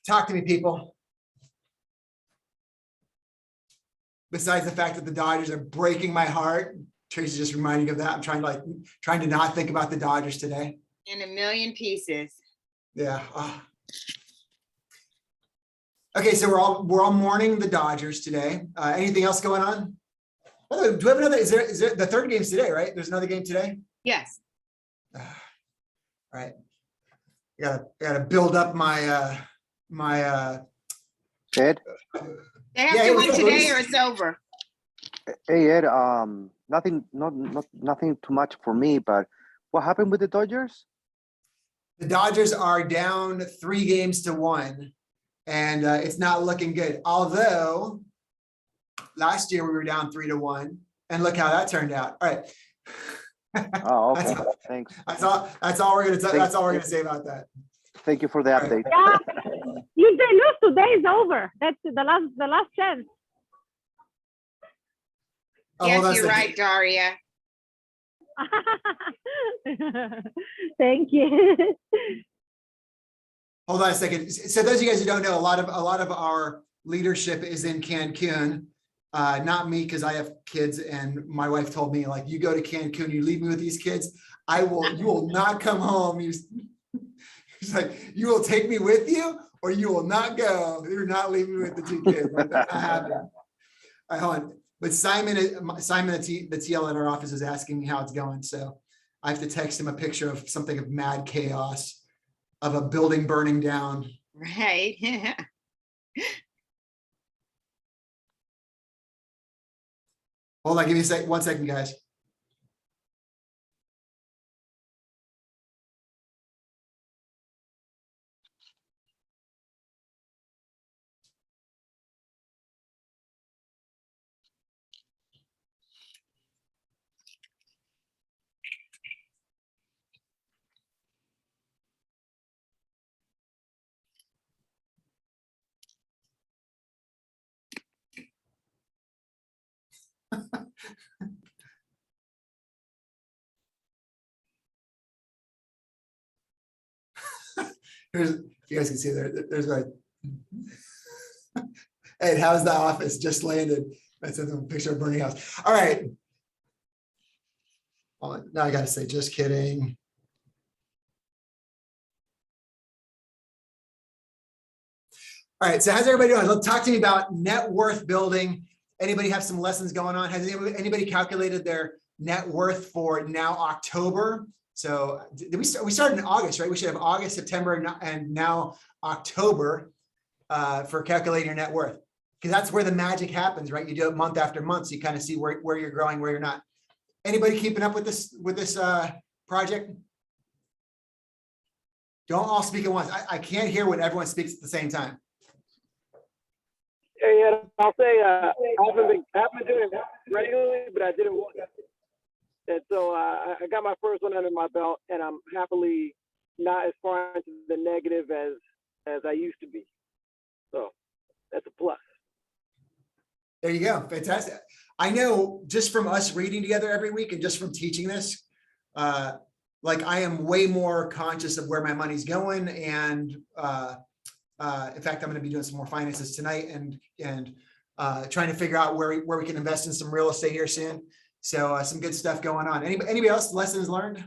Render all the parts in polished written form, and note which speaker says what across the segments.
Speaker 1: Talk to me, people. Besides the fact that the Dodgers are breaking my heart, Tracy just reminding me of that. I'm trying to not think about the Dodgers today.
Speaker 2: In a million pieces.
Speaker 1: Yeah. Okay, so we're all mourning the Dodgers today. Anything else going on? By the way, do we have another? Is there the third game's today, right? There's another game today.
Speaker 2: Yes.
Speaker 1: All right. Gotta build up my my
Speaker 3: Ed,
Speaker 2: They have
Speaker 1: Yeah,
Speaker 2: to
Speaker 1: it was
Speaker 2: win
Speaker 1: over.
Speaker 2: today or it's over.
Speaker 3: hey Ed, nothing too much for me, but what happened with the Dodgers?
Speaker 1: the Dodgers are down 3-1, and it's not looking good. Although last year we were down 3-1, and look how that turned out. All right.
Speaker 3: Oh, okay.
Speaker 1: That's all-
Speaker 3: Thanks.
Speaker 1: That's all we're gonna say about that.
Speaker 3: Thank you for the update.
Speaker 4: Yeah, if they lose today, it's over. That's the last chance.
Speaker 1: Oh, hold on a
Speaker 2: Yes, you're
Speaker 1: second.
Speaker 2: right, Daria.
Speaker 4: Thank you.
Speaker 1: Hold on a second. So those of you guys who don't know, a lot of our leadership is in Cancun. Not me, because I have kids, and my wife told me, like, you go to Cancun, you leave me with these kids, you will not come home. He's like, you will take me with you, or you will not go. You're not leaving me with the 2 kids. Like, that's not happening. All right, hold on. But Simon, the TL at our office, is asking me how it's going. So I have to text him a picture of something of mad chaos, of a building burning down.
Speaker 2: Right.
Speaker 1: Hold on, give me 1 second, guys. Here's, you guys can see there's my. Hey, how's the office? Just landed. That's a picture of burning house. All right. Now I gotta say, just kidding. All right, so how's everybody doing? Look, talk to me about net worth building. Anybody have some lessons going on? Has anybody calculated their net worth for now October? So did we started in August, right? We should have August, September, and now October for calculating your net worth, because that's where the magic happens, right? You do it month after month, so you kind of see where you're growing, where you're not. Anybody keeping up with this project? Don't all speak at once. I can't hear when everyone speaks at the same time.
Speaker 5: Yeah, I'll say I haven't been doing it regularly, but I did it once. And so I got my first one under my belt, and I'm happily not as far into the negative as I used to be. So that's a plus.
Speaker 1: There you go. Fantastic. I know just from us reading together every week and just from teaching this, like, I am way more conscious of where my money's going. And in fact, I'm going to be doing some more finances tonight and trying to figure out where we can invest in some real estate here soon. So some good stuff going on. Anybody else lessons learned?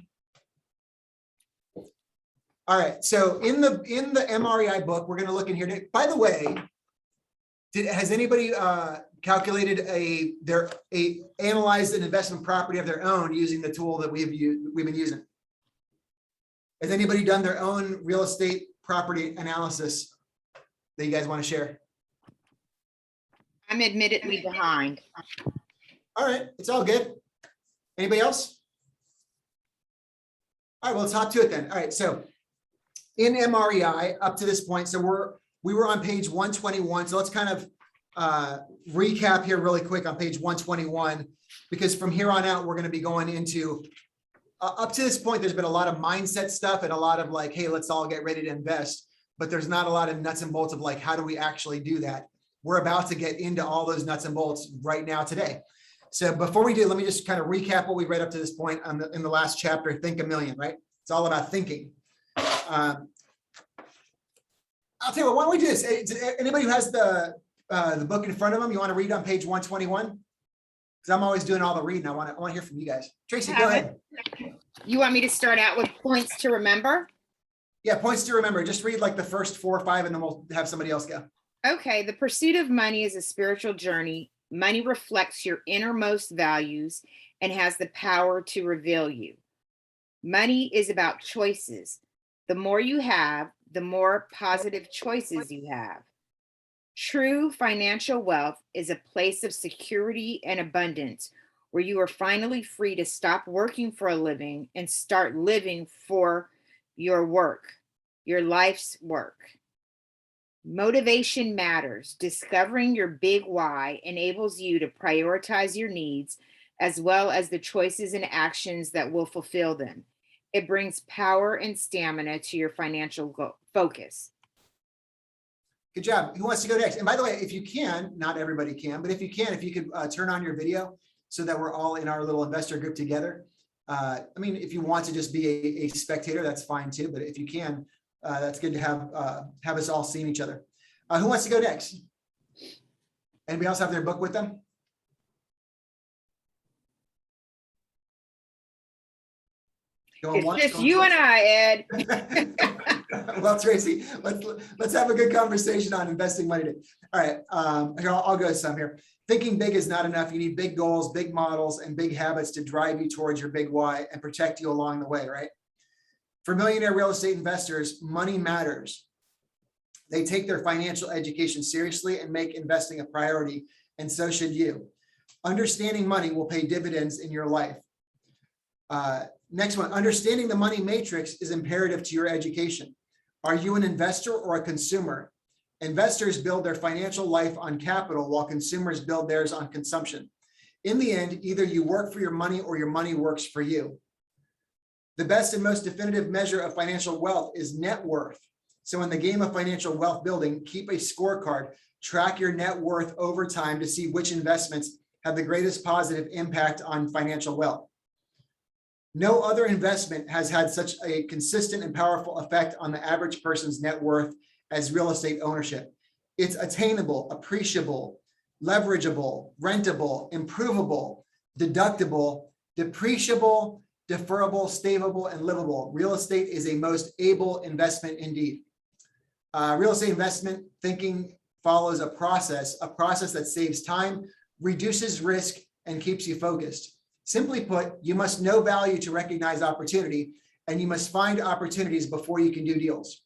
Speaker 1: All right. So in the MREI book, we're going to look in here. By the way, has anybody calculated analyzed an investment property of their own using the tool that we've been using? Has anybody done their own real estate property analysis that you guys want to share?
Speaker 2: I'm admittedly behind.
Speaker 1: All right, it's all good. Anybody else? All right, well, let's hop to it then. All right, so in MREI up to this point, so we were on page 121. So let's kind of recap here really quick on page 121, because from here on out, we're going to be going into up to this point, there's been a lot of mindset stuff and a lot of like, hey, let's all get ready to invest. But there's not a lot of nuts and bolts of like, how do we actually do that? We're about to get into all those nuts and bolts right now today. So before we do, let me just kind of recap what we read up to this point in the last chapter, Think a Million, right? It's all about thinking. I'll tell you what, why don't we do this? Anybody who has the book in front of them, you want to read on page 121? Because I'm always doing all the reading. I want to hear from you guys. Tracy, go ahead.
Speaker 2: You want me to start out with points to remember?
Speaker 1: Yeah, points to remember. Just read like the first 4 or 5, and then we'll have somebody else go.
Speaker 2: Okay, the pursuit of money is a spiritual journey. Money reflects your innermost values and has the power to reveal you. Money is about choices. The more you have, the more positive choices you have. True financial wealth is a place of security and abundance where you are finally free to stop working for a living and start living for your work, your life's work. Motivation matters. Discovering your big why enables you to prioritize your needs as well as the choices and actions that will fulfill them. It brings power and stamina to your financial focus.
Speaker 1: Good job. Who wants to go next? And by the way, if you can, not everybody can, but if you can, if you could turn on your video so that we're all in our little investor group together. I mean, if you want to just be a spectator, that's fine too. But if you can, that's good to have us all seeing each other. Who wants to go next? Anybody else have their book with them? Going
Speaker 2: It's
Speaker 1: once,
Speaker 2: just
Speaker 1: going
Speaker 2: you
Speaker 1: twice.
Speaker 2: and I, Ed.
Speaker 1: Well, Tracy, let's have a good conversation on investing money. All right, here, I'll go some here. Thinking big is not enough. You need big goals, big models, and big habits to drive you towards your big why and protect you along the way, right? For millionaire real estate investors, money matters. They take their financial education seriously and make investing a priority, and so should you. Understanding money will pay dividends in your life. Next one, understanding the money matrix is imperative to your education. Are you an investor or a consumer? Investors build their financial life on capital while consumers build theirs on consumption. In the end, either you work for your money or your money works for you. The best and most definitive measure of financial wealth is net worth. So in the game of financial wealth building, keep a scorecard, track your net worth over time to see which investments have the greatest positive impact on financial wealth. No other investment has had such a consistent and powerful effect on the average person's net worth as real estate ownership. It's attainable, appreciable, leverageable, rentable, improvable, deductible, depreciable, deferrable, stable, and livable. Real estate is a most able investment indeed. Real estate investment thinking follows a process that saves time, reduces risk, and keeps you focused. Simply put, you must know value to recognize opportunity, and you must find opportunities before you can do deals.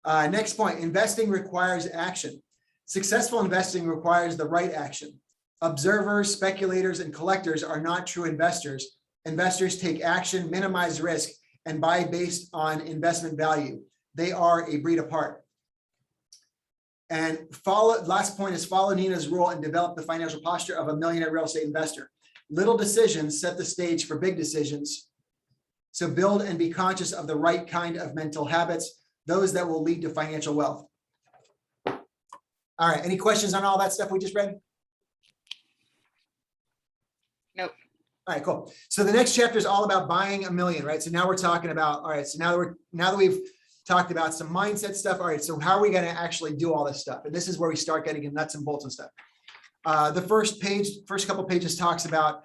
Speaker 1: Next point, investing requires action. Successful investing requires the right action. Observers, speculators, and collectors are not true investors. Investors take action, minimize risk, and buy based on investment value. They are a breed apart. And last point is follow Nina's rule and develop the financial posture of a millionaire real estate investor. Little decisions set the stage for big decisions. So build and be conscious of the right kind of mental habits, those that will lead to financial wealth. All right, any questions on all that stuff we just read?
Speaker 2: Nope.
Speaker 1: All right, cool. So the next chapter is all about buying a million, right? So now we're talking about, all right, so now that we've talked about some mindset stuff. All right, so how are we going to actually do all this stuff? And this is where we start getting in nuts and bolts and stuff. The first couple pages talks about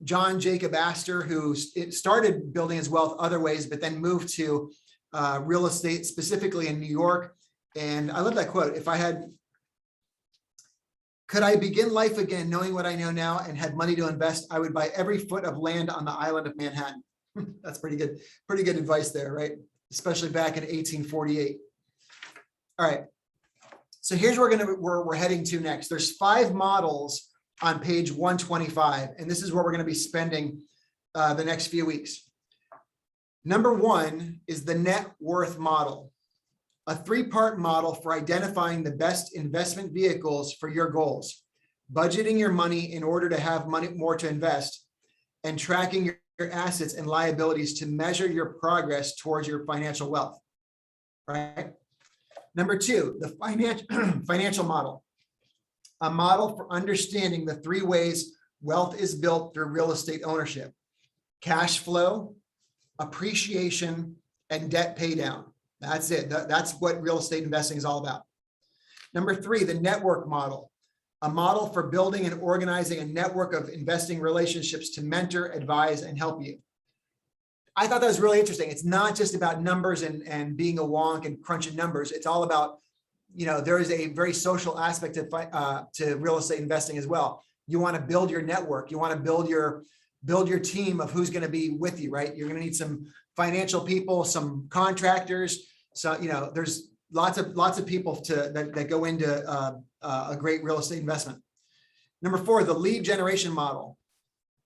Speaker 1: John Jacob Astor, who started building his wealth other ways, but then moved to real estate, specifically in New York. And I love that quote. Could I begin life again, knowing what I know now and had money to invest, I would buy every foot of land on the island of Manhattan. That's pretty good advice there, right? Especially back in 1848. All right. So here's where we're heading to next. There's 5 models on page 125, and this is where we're going to be spending the next few weeks. Number 1 is the net worth model, a 3-part model for identifying the best investment vehicles for your goals, budgeting your money in order to have more to invest, and tracking your assets and liabilities to measure your progress towards your financial wealth, right? Number 2, the financial model, a model for understanding the 3 ways wealth is built through real estate ownership: cash flow, appreciation, and debt pay down. That's it. That's what real estate investing is all about. Number 3, the network model, a model for building and organizing a network of investing relationships to mentor, advise, and help you. I thought that was really interesting. It's not just about numbers and being a wonk and crunching numbers. It's all about, there is a very social aspect to real estate investing as well. You want to build your network. You want to build your team of who's going to be with you, right? You're going to need some financial people, some contractors. So, there's lots of people that go into a great real estate investment. Number 4, the lead generation model.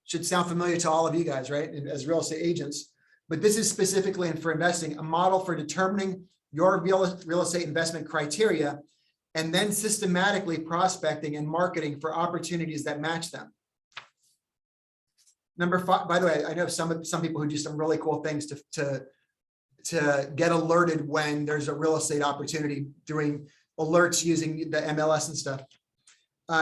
Speaker 1: Should sound familiar to all of you guys, right? As real estate agents, but this is specifically for investing, a model for determining your real estate investment criteria and then systematically prospecting and marketing for opportunities that match them. Number 5, by the way, I know some people who do some really cool things to get alerted when there's a real estate opportunity, doing alerts using the MLS and stuff.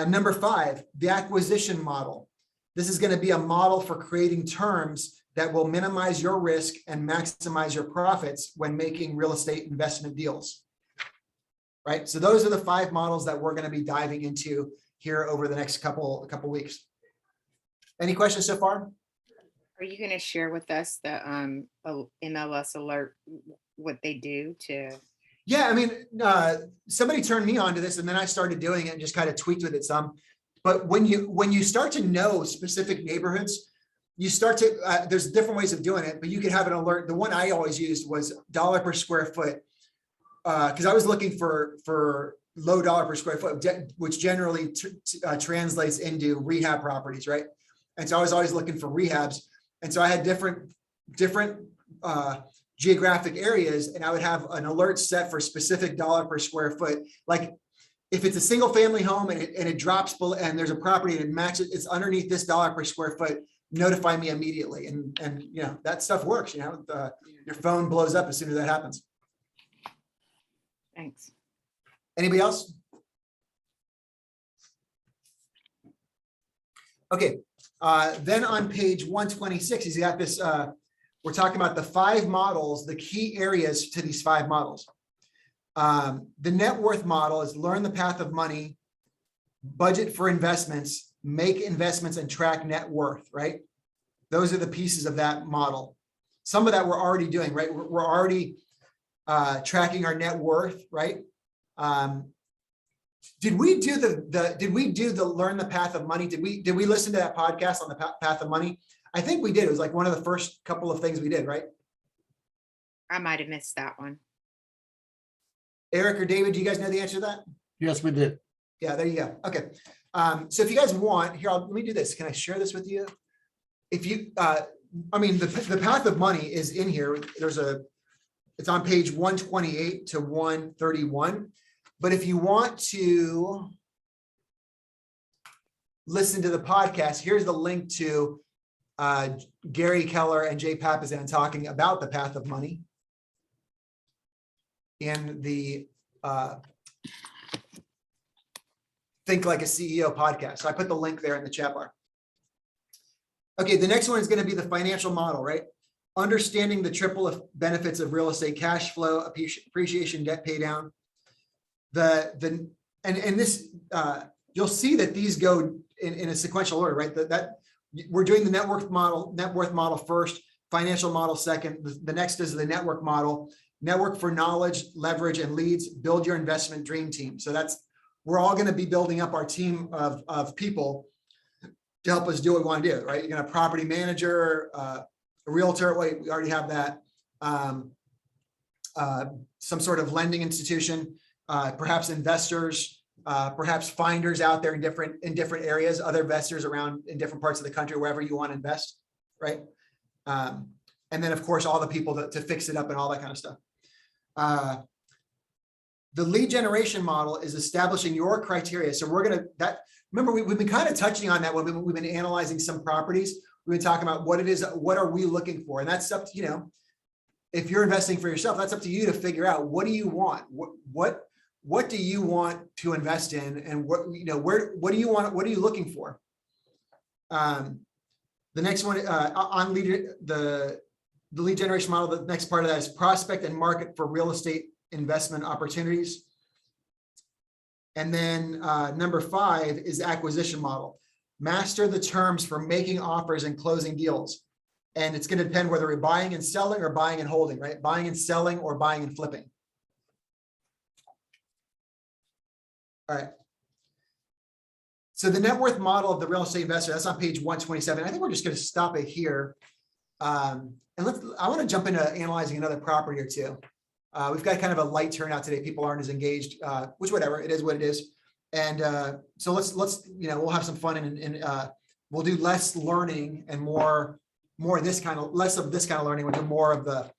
Speaker 1: Number 5, the acquisition model. This is going to be a model for creating terms that will minimize your risk and maximize your profits when making real estate investment deals. Right? So those are the 5 models that we're going to be diving into here over the next couple weeks. Any questions so far?
Speaker 2: Are you going to share with us the MLS alert, what they do to?
Speaker 1: Yeah, I mean, somebody turned me on to this, and then I started doing it and just kind of tweaked with it some. But when you start to know specific neighborhoods, you start to, there's different ways of doing it, but you can have an alert. The one I always used was dollar per square foot, because I was looking for low dollar per square foot, which generally translates into rehab properties, right? And so I was always looking for rehabs. And so I had different geographic areas, and I would have an alert set for specific dollar per square foot. Like if it's a single family home and it drops below, and there's a property and it matches, it's underneath this dollar per square foot, notify me immediately. And that stuff works, your phone blows up as soon as that happens.
Speaker 2: Thanks.
Speaker 1: Anybody else? Okay. Then on page 126, he's got this, we're talking about the 5 models, the key areas to these 5 models. The net worth model is learn the path of money, budget for investments, make investments, and track net worth, right? Those are the pieces of that model. Some of that we're already doing, right? We're already tracking our net worth, right? Did we do the learn the path of money? Did we listen to that podcast on the path of money? I think we did. It was like one of the first couple of things we did, right?
Speaker 2: I might have missed that one.
Speaker 1: Eric or David, do you guys know the answer to that?
Speaker 6: Yes, we did.
Speaker 1: Yeah, there you go. Okay. So if you guys want, here, let me do this. Can I share this with you? If you, the path of money is in here. It's on page 128 to 131. But if you want to listen to the podcast, here's the link to Gary Keller and Jay Papasan talking about the path of money in the Think Like a CEO podcast. So I put the link there in the chat bar. Okay, the next one is going to be the financial model, right? Understanding the triple benefits of real estate: cash flow, appreciation, debt pay down. You'll see that these go in a sequential order, right? That we're doing the net worth model first, financial model second. The next is the network model. Network for knowledge, leverage, and leads. Build your investment dream team. So we're all going to be building up our team of people to help us do what we want to do, right? You're going to have a property manager, a realtor. Wait, we already have that. Some sort of lending institution, perhaps investors, perhaps finders out there in different areas, other investors around in different parts of the country, wherever you want to invest, right? And then of course, all the people to fix it up and all that kind of stuff. The lead generation model is establishing your criteria. So remember, we've been kind of touching on that when we've been analyzing some properties. We've been talking about what it is, what are we looking for? And that's up to, if you're investing for yourself, that's up to you to figure out, what do you want? What do you want to invest in? And what do you want? What are you looking for? The next one on the lead generation model, the next part of that is prospect and market for real estate investment opportunities. And then number 5 is acquisition model. Master the terms for making offers and closing deals. And it's going to depend whether we're buying and selling or buying and holding, right? Buying and selling or buying and flipping. All right. So the net worth model of the real estate investor, that's on page 127. I think we're just going to stop it here. And I want to jump into analyzing another property or two. We've got kind of a light turnout today. People aren't as engaged, which whatever, it is what it is. And so let's we'll have some fun and we'll do less learning and more of this kind of, less of this kind of learning. We'll do more of the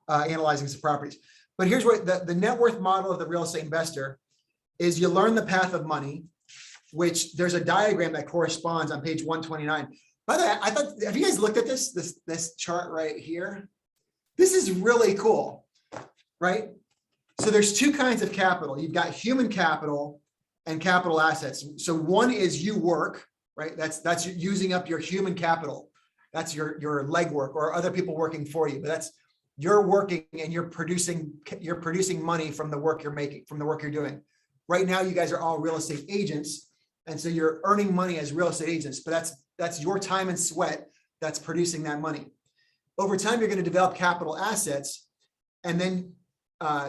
Speaker 1: analyzing some properties. But here's what the net worth model of the real estate investor is. You learn the path of money, which there's a diagram that corresponds on page 129. By the way, I thought, have you guys looked at this chart right here? This is really cool, right? So there's two kinds of capital. You've got human capital and capital assets. So one is you work, right? That's using up your human capital. That's your legwork or other people working for you. But that's you're working and you're producing money from the work you're making, from the work you're doing. Right now, you guys are all real estate agents. And so you're earning money as real estate agents, but that's your time and sweat that's producing that money. Over time, you're going to develop capital assets, and then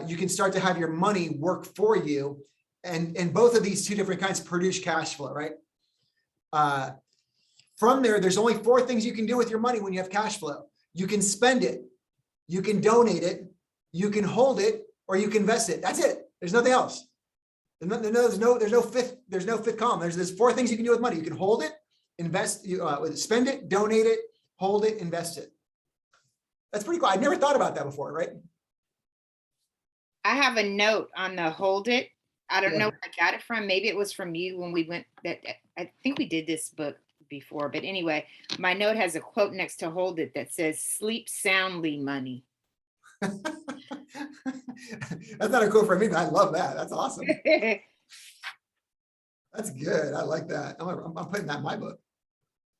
Speaker 1: you can start to have your money work for you. And both of these two different kinds produce cash flow, right? From there's only 4 things you can do with your money when you have cash flow. You can spend it, you can donate it, you can hold it, or you can invest it. That's it. There's nothing else. There's no fifth column. There's 4 things you can do with money. You can hold it, invest, spend it, donate it, hold it, invest it. That's pretty cool. I never thought about that before, right?
Speaker 2: I have a note on the hold it. I don't
Speaker 1: Yeah.
Speaker 2: know where I got it from. Maybe it was from you when we went I think we did this book before, but anyway, my note has a quote next to hold it that says, "Sleep soundly, money."
Speaker 1: That's not a quote from me, but I love that. That's awesome. That's good. I like that. I'm putting that in my book.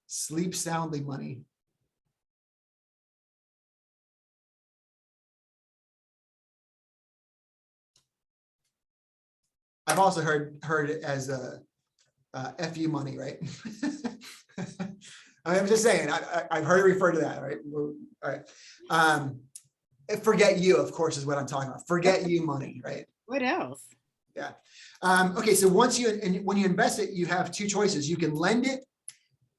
Speaker 1: Sleep soundly, money. I've also heard it as a FU money, right? I'm just saying, I've heard it referred to that, right? All right. Forget you, of course, is what I'm talking about. Forget you money, right?
Speaker 2: What else?
Speaker 1: Yeah. Okay. So when you invest it, you have 2 choices. You can lend it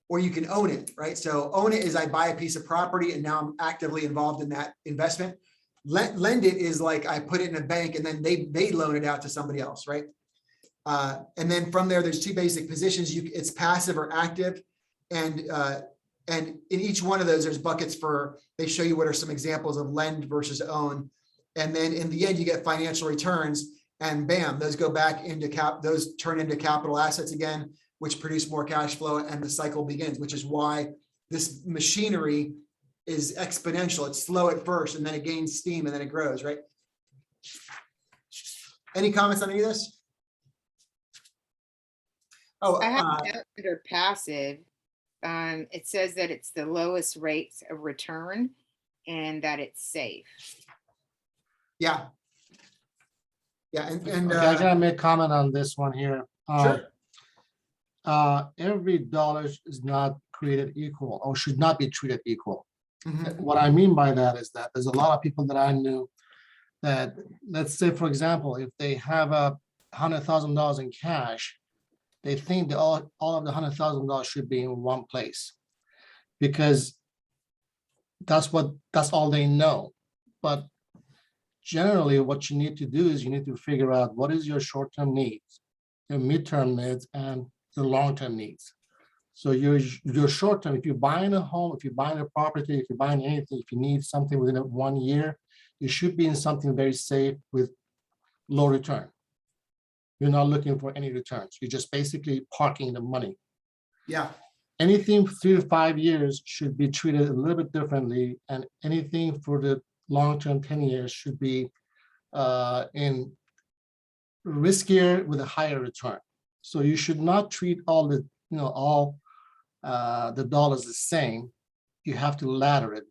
Speaker 1: or you can own it, right? So own it is I buy a piece of property and now I'm actively involved in that investment. Lend it is like I put it in a bank and then they loan it out to somebody else, right? And then from there's 2 basic positions. It's passive or active. And in each one of those, there's buckets they show you what are some examples of lend versus own. And then in the end, you get financial returns, and bam, those go back into those turn into capital assets again, which produce more cash flow, and the cycle begins, which is why this machinery is exponential. It's slow at first, and then it gains steam, and then it grows, right? Any comments on any of this? Oh,
Speaker 2: I have a note under passive. It says that it's the lowest rates of return and that it's safe.
Speaker 1: yeah. Yeah, and
Speaker 6: Okay, I gotta make comment on this one here.
Speaker 1: sure.
Speaker 6: Every dollar is not created equal or should not be treated equal.
Speaker 1: Mhm.
Speaker 6: What I mean by that is that there's a lot of people that I knew that, let's say, for example, if they have $100,000 in cash, they think that all of the $100,000 should be in one place because that's all they know. But generally, what you need to do is you need to figure out what is your short-term needs, your midterm needs, and your long-term needs. So your short-term, if you're buying a home, if you're buying a property, if you're buying anything, if you need something within 1 year, you should be in something very safe with low return. You're not looking for any returns. You're just basically parking the money.
Speaker 1: Yeah.
Speaker 6: Anything 3 to 5 years should be treated a little bit differently, and anything for the long-term 10 years should be in riskier with a higher return. So you should not treat all the dollars the same. You have to ladder it.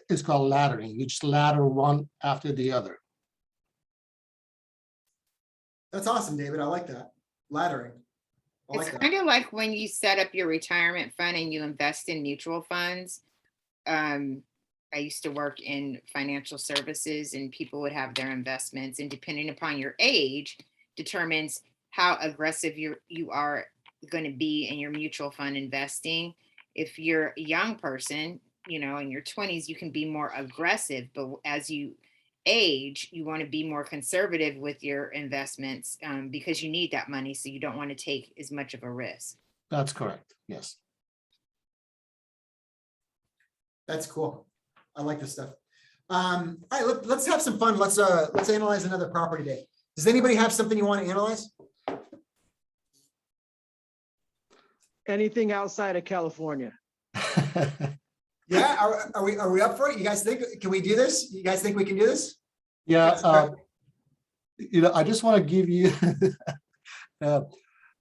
Speaker 6: it's called laddering. You just ladder one after the other.
Speaker 1: That's awesome, David. I like that. Laddering. I
Speaker 2: It's
Speaker 1: like that.
Speaker 2: kind of like when you set up your retirement fund and you invest in mutual funds. I used to work in financial services and people would have their investments, and depending upon your age determines how aggressive you are going to be in your mutual fund investing. If you're a young person, you know, in your 20s, you can be more aggressive, but as you age, you want to be more conservative with your investments, because you need that money, so you don't want to take as much of a risk.
Speaker 6: That's correct. Yes.
Speaker 1: That's cool. I like this stuff. All right, let's have some fun. Let's analyze another property day. Does anybody have something you want to analyze?
Speaker 7: Anything outside of California?
Speaker 1: Yeah, are we up for it? You guys think, can we do this? You guys think we can do this?
Speaker 6: Yeah, I just want to give you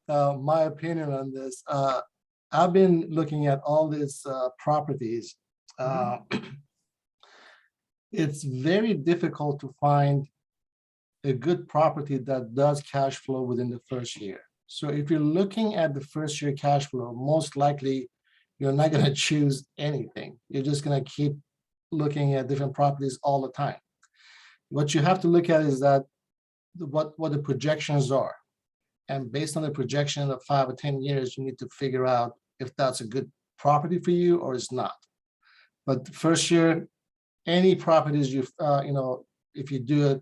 Speaker 6: my opinion on this. I've been looking at all these properties. It's very difficult to find a good property that does cash flow within the first year. So if you're looking at the first year cash flow, most likely you're not going to choose anything. You're just going to keep looking at different properties all the time. What you have to look at is that what the projections are. And based on the projection of 5 or 10 years, you need to figure out if that's a good property for you or it's not. But the first year, any properties if you do it,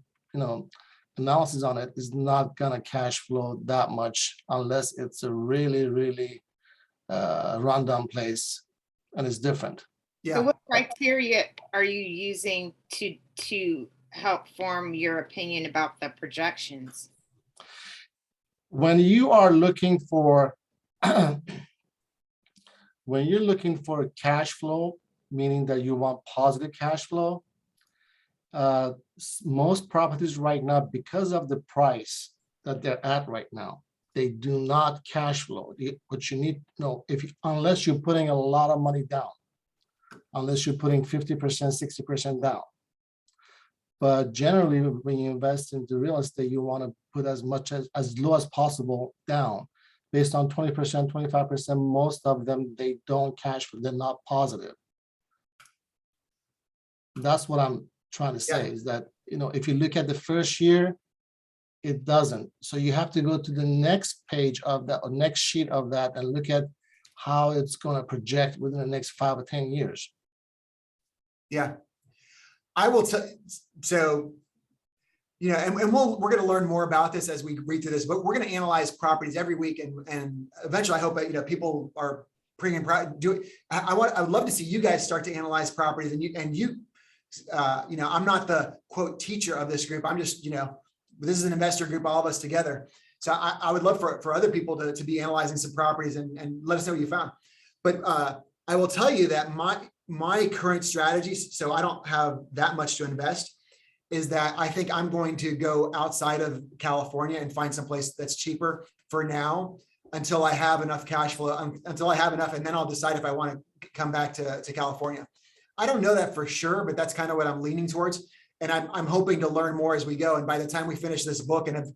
Speaker 6: analysis on it, is not gonna cash flow that much unless it's a really, really rundown place and it's different.
Speaker 2: So
Speaker 1: Yeah,
Speaker 2: what criteria are you using to help form your opinion about the projections?
Speaker 6: When you are looking for when you're looking for cash flow, meaning that you want positive cash flow, most properties right now, because of the price that they're at right now, they do not cash flow. What you need to know, unless you're putting a lot of money down, unless you're putting 50%, 60% down. But generally, when you invest into real estate, you want to put as low as possible down. Based on 20%, 25%, most of them, they don't cash flow, they're not positive. That's what I'm trying to say, is that, if you look at the first year, it doesn't. So you have to go to the next page of that, or next sheet of that, and look at how it's going to project within the next 5 or 10 years.
Speaker 1: yeah. I will tell, so, and we're going to learn more about this as we read through this, but we're going to analyze properties every week, and eventually I hope that, people are bringing, I would love to see you guys start to analyze properties, and you, I'm not the quote teacher of this group. I'm just, this is an investor group, all of us together. So I would love for other people to be analyzing some properties and let us know what you found. But I will tell you that my current strategy, so I don't have that much to invest, is that I think I'm going to go outside of California and find some place that's cheaper for now until I have enough cash flow, until I have enough, and then I'll decide if I want to come back to California. I don't know that for sure, but that's kind of what I'm leaning towards. And I'm hoping to learn more as we go. And by the time we finish this book and have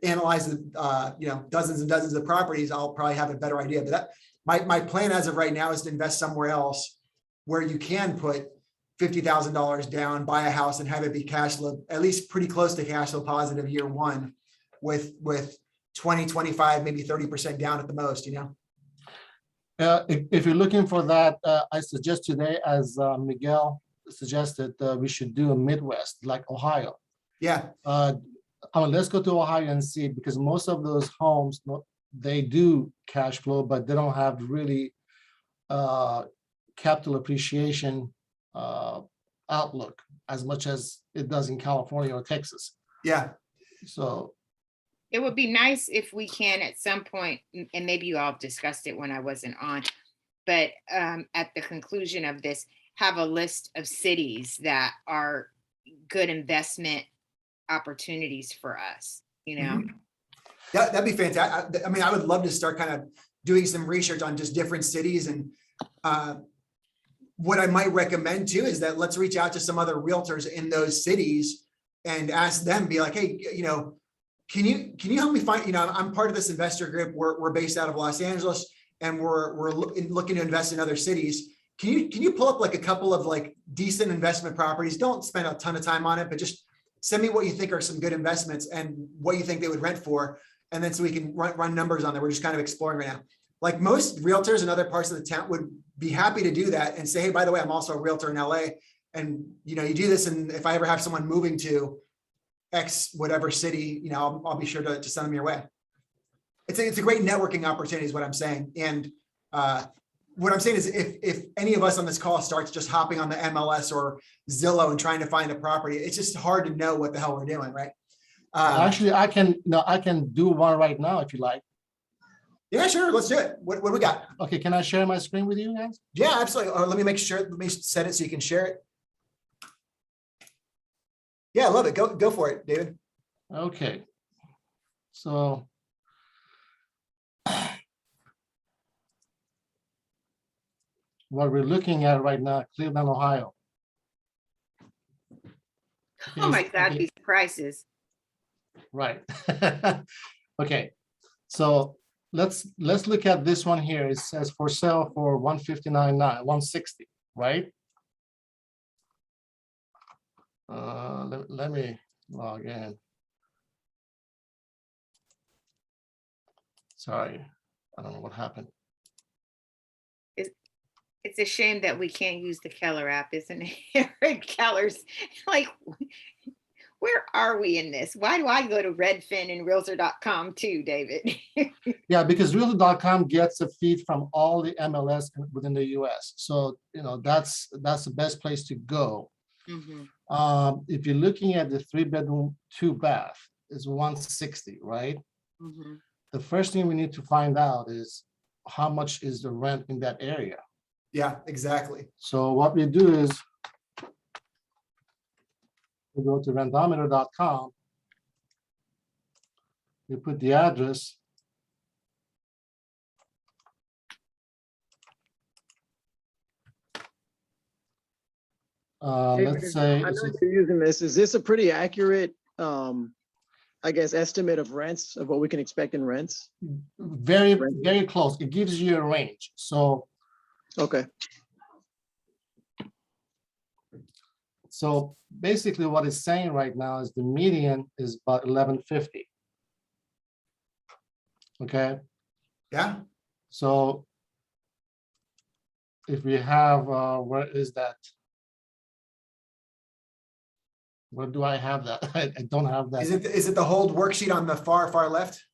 Speaker 1: analyzed, dozens and dozens of properties, I'll probably have a better idea. But my plan as of right now is to invest somewhere else where you can put $50,000 down, buy a house, and have it be cash flow, at least pretty close to cash flow positive year one, with 20, 25, maybe 30% down at the most,
Speaker 6: If you're looking for that, I suggest today, as Miguel suggested, we should do a Midwest, like Ohio.
Speaker 1: Yeah.
Speaker 6: Let's go to Ohio and see, because most of those homes, they do cash flow, but they don't have really capital appreciation outlook as much as it does in California or Texas.
Speaker 1: Yeah.
Speaker 6: So
Speaker 2: It would be nice if we can at some point, and maybe you all discussed it when I wasn't on, but at the conclusion of this, have a list of cities that are good investment opportunities for us,
Speaker 1: That'd be fantastic. I mean, I would love to start kind of doing some research on just different cities. And what I might recommend too is that let's reach out to some other realtors in those cities and ask them, be like, hey, can you help me find, I'm part of this investor group. We're based out of Los Angeles and we're looking to invest in other cities. Can you pull up like a couple of like decent investment properties? Don't spend a ton of time on it, but just send me what you think are some good investments and what you think they would rent for. And then so we can run numbers on that. We're just kind of exploring right now. Like most realtors in other parts of the town would be happy to do that and say, hey, by the way, I'm also a realtor in LA. And you do this. And if I ever have someone moving to X whatever city, I'll be sure to send them your way. It's a great networking opportunity is what I'm saying. And what I'm saying is if any of us on this call starts just hopping on the MLS or Zillow and trying to find a property, it's just hard to know what the hell we're doing, right?
Speaker 6: Actually, I can do one right now if you like.
Speaker 1: Yeah, sure. Let's do it. What do we got?
Speaker 6: Okay, can I share my screen with you guys?
Speaker 1: Yeah, absolutely. Let me make sure. Let me set it so you can share it. Yeah, I love it. Go for it, David.
Speaker 6: Okay. So what we're looking at right now, Cleveland, Ohio.
Speaker 2: Oh my God,
Speaker 6: Okay.
Speaker 2: these prices.
Speaker 6: Right. Okay. So let's look at this one here. It says for sale for 159.9, 160, right? Let me log in. Sorry, I don't know what happened.
Speaker 2: It's a shame that we can't use the Keller app, isn't it? Eric Keller's like, where are we in this? Why do I go to Redfin and Realtor.com too, David?
Speaker 6: Yeah, because Realtor.com gets a feed from all the MLS within the US. So, that's the best place to go.
Speaker 2: Mhm.
Speaker 6: If you're looking at the 3-bedroom, 2-bath, is 160, right?
Speaker 2: Mhm.
Speaker 6: The first thing we need to find out is how much is the rent in that area.
Speaker 1: Yeah, exactly.
Speaker 6: So what we do is we go to rentometer.com. We put the address. Let's say,
Speaker 7: I know you're using this. Is this a pretty accurate, I guess, estimate of rents, of what we can expect in rents?
Speaker 6: very, very close. It gives you a range. So
Speaker 7: Okay.
Speaker 6: So basically what it's saying right now is the median is about 1150. Okay,
Speaker 1: Yeah.
Speaker 6: so if we have, where is that? Where do I have that? I don't have that.
Speaker 1: Is it the hold worksheet on the far left?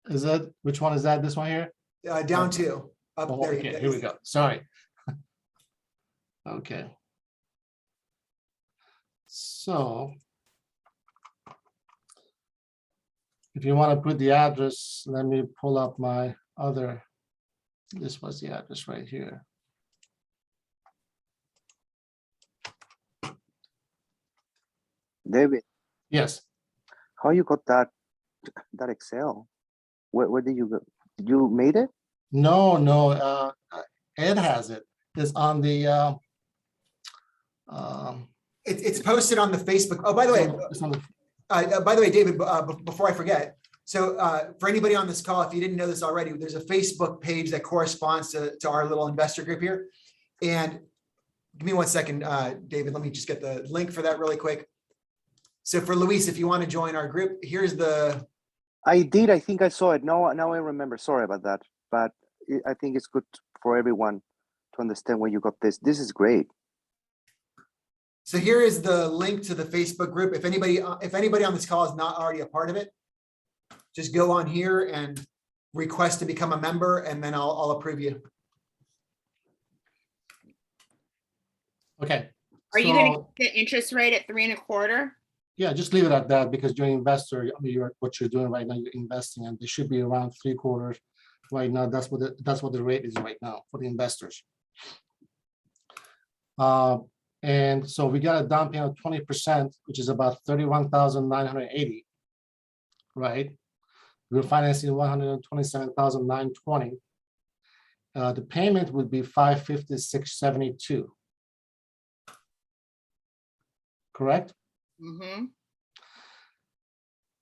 Speaker 6: Is it, which one is that? This one here?
Speaker 1: Down two. Up
Speaker 6: Oh,
Speaker 1: there.
Speaker 6: okay, here we go. Sorry. Okay. So if you want to put the address, let me pull up my other, this was the address right here.
Speaker 3: David,
Speaker 6: Yes,
Speaker 3: how you got that Excel? Where did you go? You made it?
Speaker 6: no, Ed has it. It's on the,
Speaker 1: It's posted on the Facebook. Oh, by the way,
Speaker 6: it's on the,
Speaker 1: David, before I forget, so for anybody on this call, if you didn't know this already, there's a Facebook page that corresponds to our little investor group here. And give me 1 second, David, let me just get the link for that really quick. So for Luis, if you want to join our group, here's the.
Speaker 3: I did. I think I saw it. Now I remember. Sorry about that. But I think it's good for everyone to understand where you got this. This is great.
Speaker 1: So here is the link to the Facebook group. If anybody on this call is not already a part of it, just go on here and request to become a member, and then I'll approve you.
Speaker 6: okay.
Speaker 2: Are you going to
Speaker 6: So,
Speaker 2: get the interest rate at 3.25?
Speaker 6: yeah, just leave it at that because you're an investor. I mean, what you're doing right now, you're investing, and they should be around 3/4 right now. That's what the rate is right now for the investors. And so we got a down payment of 20%, which is about 31,980, right? We're financing 127,920. The payment would be 556.72. correct?
Speaker 2: Mm-hmm.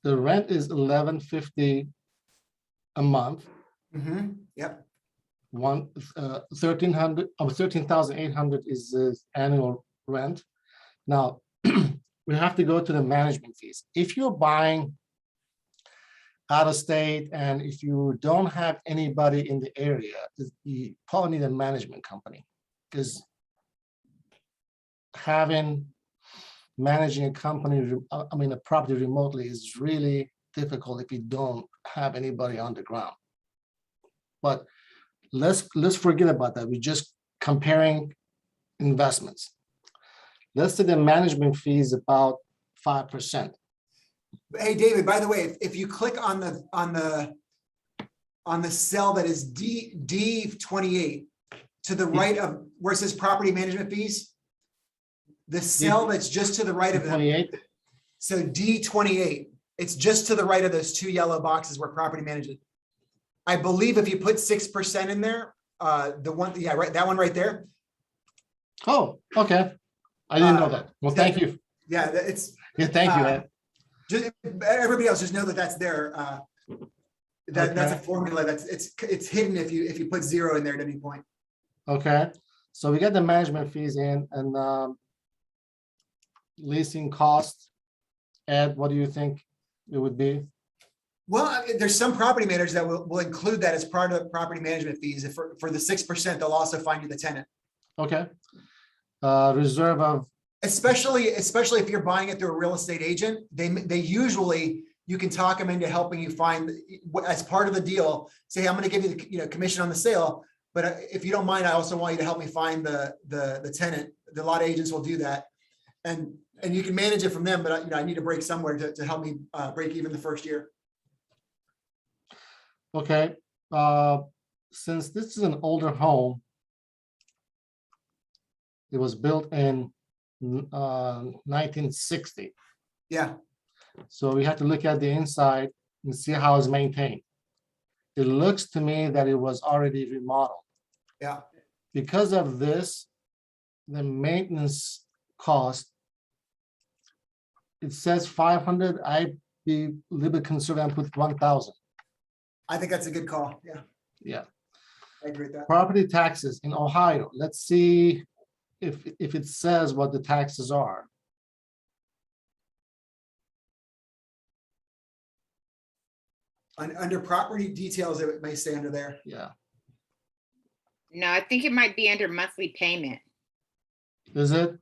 Speaker 6: The rent is $11.50 a month,
Speaker 1: Yep.
Speaker 6: 1,300 or 13,800 is the annual rent. Now, we have to go to the management fees. If you're buying out of state and if you don't have anybody in the area, you probably need a management company, because managing a company, a property remotely is really difficult if you don't have anybody on the ground. But let's forget about that. We're just comparing investments. Let's say the management fee is about 5%.
Speaker 1: Hey, David, by the way, if you click on the cell that is D28 to the right of where it says property management fees, the cell that's just to the right of them.
Speaker 6: 28.
Speaker 1: So D28, it's just to the right of those two yellow boxes where property management. I believe if you put 6% in there, the one, yeah, right, that one right there.
Speaker 6: Oh, okay. I didn't know that. Well, thank you.
Speaker 1: Yeah, it's
Speaker 6: Yeah, thank you, Ed.
Speaker 1: just everybody else just know that that's there. That's a
Speaker 6: Okay.
Speaker 1: formula it's hidden if you put 0 in there at any point.
Speaker 6: Okay, so we got the management fees in and leasing costs. Ed, what do you think it would be?
Speaker 1: Well, there's some property managers that will include that as part of property management fees. If for the 6%, they'll also find you the tenant.
Speaker 6: Okay. Reserve of,
Speaker 1: Especially if you're buying it through a real estate agent, they usually, you can talk them into helping you find, as part of the deal, say, I'm going to give you the commission on the sale, but if you don't mind, I also want you to help me find the tenant. A lot of agents will do that, and you can manage it from them. But I need to break somewhere to help me break even the first year.
Speaker 6: okay. Since this is an older home, it was built in 1960.
Speaker 1: Yeah,
Speaker 6: So we have to look at the inside and see how it's maintained. It looks to me that it was already remodeled.
Speaker 1: yeah.
Speaker 6: Because of this, the maintenance cost, it says 500, I'd be a little bit conservative and put 1,000.
Speaker 1: I think that's a good call. Yeah,
Speaker 6: Yeah.
Speaker 1: I agree with that.
Speaker 6: Property taxes in Ohio. Let's see if it says what the taxes are.
Speaker 1: Under property details, it may say under there.
Speaker 6: Yeah.
Speaker 2: No, I think it might be under monthly payment.
Speaker 6: Is it?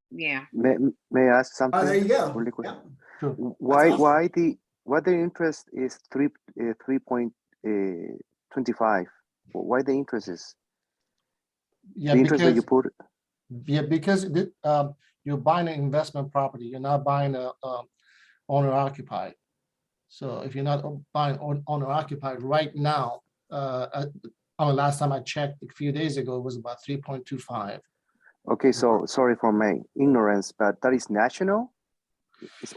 Speaker 2: Yeah.
Speaker 3: May I ask something?
Speaker 1: Oh, there you go.
Speaker 3: Really quick?
Speaker 1: Yeah.
Speaker 3: Why
Speaker 1: awesome.
Speaker 3: why the interest is 3.25? Why the interest is
Speaker 6: Yeah,
Speaker 3: the interest that you
Speaker 6: because,
Speaker 3: put?
Speaker 6: yeah, because you're buying an investment property. You're not buying a owner occupied. So if you're not buying owner occupied right now, last time I checked a few days ago, it was about 3.25.
Speaker 3: Okay, so sorry for my ignorance, but that is national,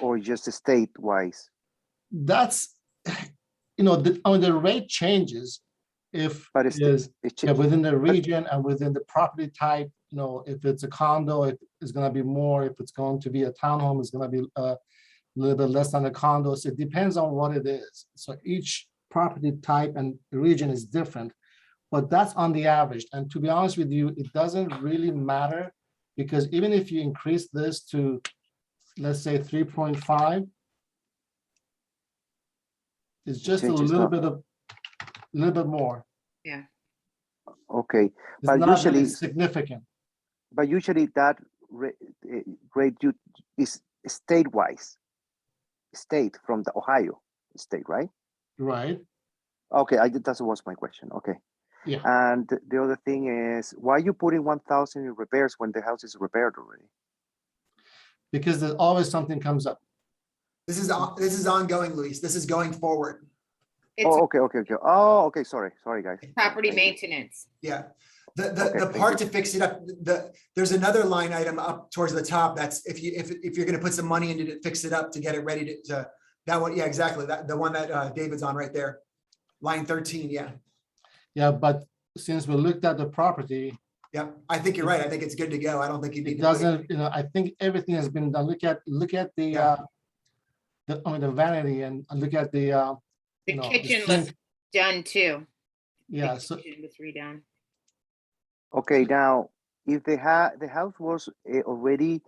Speaker 3: or just state wise?
Speaker 6: That's, the rate changes if
Speaker 3: But
Speaker 6: it is within the
Speaker 3: but-
Speaker 6: region and within the property type. If it's a condo, it's going to be more. If it's going to be a townhome, it's going to be a little bit less than a condo. So it depends on what it is. So each property type and region is different, but that's on the average. And to be honest with you, it doesn't really matter, because even if you increase this to, let's say 3.5, it's just a
Speaker 3: changes
Speaker 6: little
Speaker 3: not-
Speaker 6: bit more.
Speaker 3: Okay,
Speaker 6: It's
Speaker 3: But
Speaker 6: not really
Speaker 3: usually-
Speaker 6: significant.
Speaker 3: but usually that rate is state from the Ohio state, right?
Speaker 6: Right.
Speaker 3: Okay, that was my question. Okay.
Speaker 6: Yeah.
Speaker 3: And the other thing is, why are you putting 1,000 in repairs when the house is repaired already?
Speaker 6: Because there's always something comes up.
Speaker 1: This is ongoing, Luis. This is going forward.
Speaker 2: It's
Speaker 3: Oh, okay. Oh, okay. Sorry, guys.
Speaker 2: property
Speaker 3: Thank you.
Speaker 2: maintenance.
Speaker 1: Yeah.
Speaker 3: Okay,
Speaker 1: The
Speaker 3: thank
Speaker 1: part
Speaker 3: you.
Speaker 1: to fix it up, there's another line item up towards the top. That's if you're gonna put some money into it, fix it up to get it ready to that one. Yeah, exactly. The one that David's on right there. Line 13, yeah.
Speaker 6: Yeah, but since we looked at the property,
Speaker 1: Yep, I think you're right. I think it's good to go. I don't think you need
Speaker 6: It
Speaker 1: to.
Speaker 6: doesn't, I think everything has been done. Look at the,
Speaker 1: Yeah.
Speaker 6: the vanity and look at the,
Speaker 2: The
Speaker 6: the
Speaker 2: kitchen looks
Speaker 6: sink.
Speaker 2: done too. The
Speaker 6: Yeah, so
Speaker 2: kitchen was redone.
Speaker 3: Okay, now, if the house was already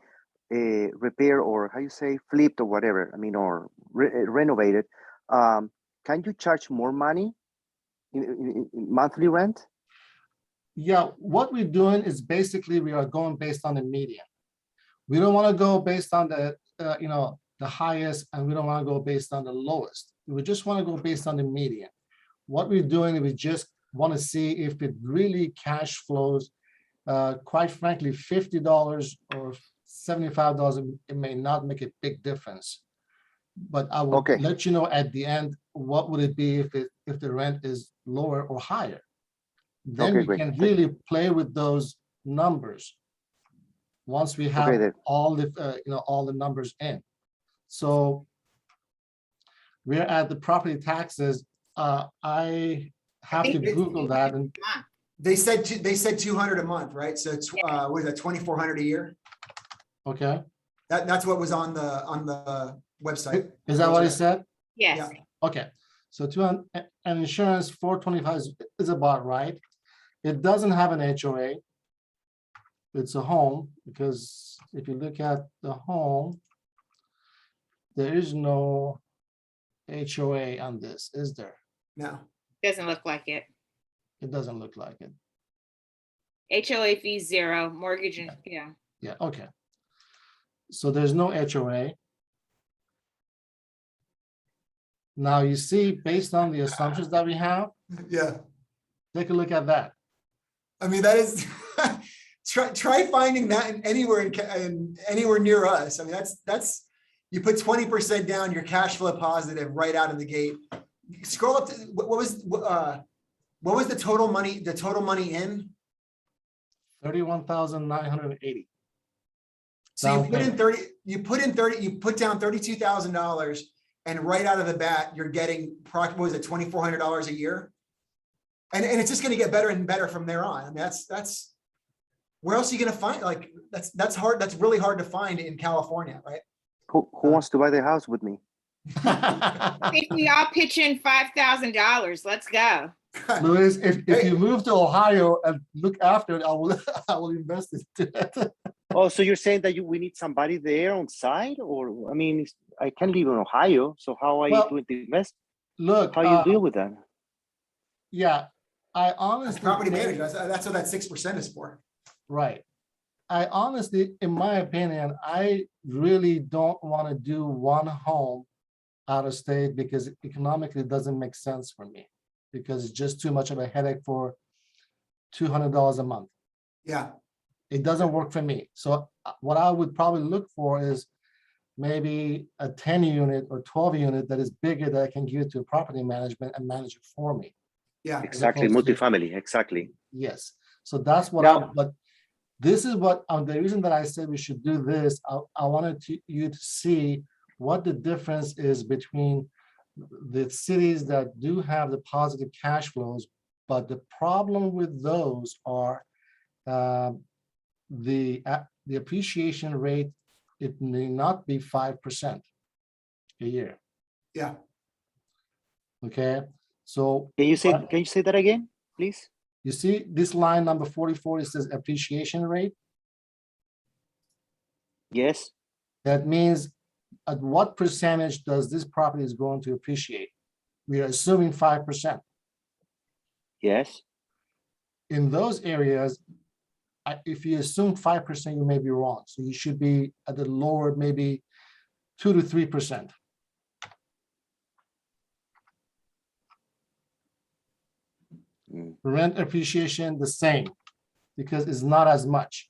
Speaker 3: repaired, or how you say, flipped or whatever, I mean, or renovated, can you charge more money in monthly rent?
Speaker 6: yeah, what we're doing is basically we are going based on the median. We don't want to go based on the, the highest, and we don't want to go based on the lowest. We just want to go based on the median. What we're doing is we just want to see if it really cash flows. Quite frankly, $50 or $75, it may not make a big difference. But I will
Speaker 3: Okay.
Speaker 6: let you know at the end, what would it be if the rent is lower or higher? Then
Speaker 3: Okay,
Speaker 6: we
Speaker 3: great.
Speaker 6: can really play with those numbers. Once we have
Speaker 3: then.
Speaker 6: all the, all the numbers in. So we're at the property taxes. I have to
Speaker 2: think it's
Speaker 6: Google that, and
Speaker 2: Come on.
Speaker 1: They said 200 a month, right? So it's, what is that, 2,400 a year?
Speaker 6: okay,
Speaker 1: That's what was on the website.
Speaker 6: is that what he said?
Speaker 2: Yes,
Speaker 1: Yeah.
Speaker 6: Okay, so 200, and insurance 425 is about right. It doesn't have an HOA. It's a home, because if you look at the home, there is no HOA on this, is there?
Speaker 1: No.
Speaker 2: doesn't look like it.
Speaker 6: It doesn't look like it.
Speaker 2: HOA fee 0, mortgage, and yeah.
Speaker 6: Yeah, okay. So there's no HOA. Now you see, based on the assumptions that we have,
Speaker 1: Yeah.
Speaker 6: take a look at that.
Speaker 1: I mean, that is, try finding that anywhere anywhere near us. I mean, that's, you put 20% down, your cash flow positive right out of the gate. Scroll up to, what was the total money in?
Speaker 6: 31,980.
Speaker 1: So you
Speaker 6: Down
Speaker 1: put in
Speaker 6: payment.
Speaker 1: 30, you put down $32,000, and right out of the bat, you're getting, what was it, $2,400 a year? And it's just gonna get better and better from there on. I mean, that's, where else are you gonna find, like, that's hard, that's really hard to find in California, right?
Speaker 3: Who wants to buy the house with me?
Speaker 2: If we all pitch in $5,000, let's go.
Speaker 6: Luis, if you move to Ohio and look after it, I will invest it.
Speaker 3: Oh, so you're saying that we need somebody there on site, or I mean, I can live in Ohio, so how are you
Speaker 6: Well,
Speaker 3: doing the invest?
Speaker 6: Look,
Speaker 3: How you deal with that?
Speaker 6: yeah, I
Speaker 1: As
Speaker 6: honestly.
Speaker 1: property manager, that's what that 6% is for.
Speaker 6: Right. I honestly, in my opinion, I really don't want to do one home out of state, because economically it doesn't make sense for me, because it's just too much of a headache for $200 a month.
Speaker 1: Yeah,
Speaker 6: It doesn't work for me. So what I would probably look for is maybe a 10 unit or 12 unit that is bigger, that I can give it to property management and manage it for me.
Speaker 1: yeah.
Speaker 3: Exactly,
Speaker 6: opposed to-
Speaker 3: multifamily, exactly.
Speaker 6: Yes, so that's what
Speaker 3: Now-
Speaker 6: but this is what, the reason that I said we should do this, I wanted you to see what the difference is between the cities that do have the positive cash flows, but the problem with those are the appreciation rate, it may not be 5% a year,
Speaker 1: Yeah.
Speaker 6: okay? So
Speaker 3: Can you say that again, please?
Speaker 6: you see this line number 44, it says appreciation rate.
Speaker 3: Yes.
Speaker 6: That means at what percentage does this property is going to appreciate? We are assuming 5%.
Speaker 3: Yes.
Speaker 6: In those areas, if you assume 5%, you may be wrong. So you should be at the lower, maybe 2 to 3%.
Speaker 3: Mm.
Speaker 6: Rent appreciation, the same, because it's not as much.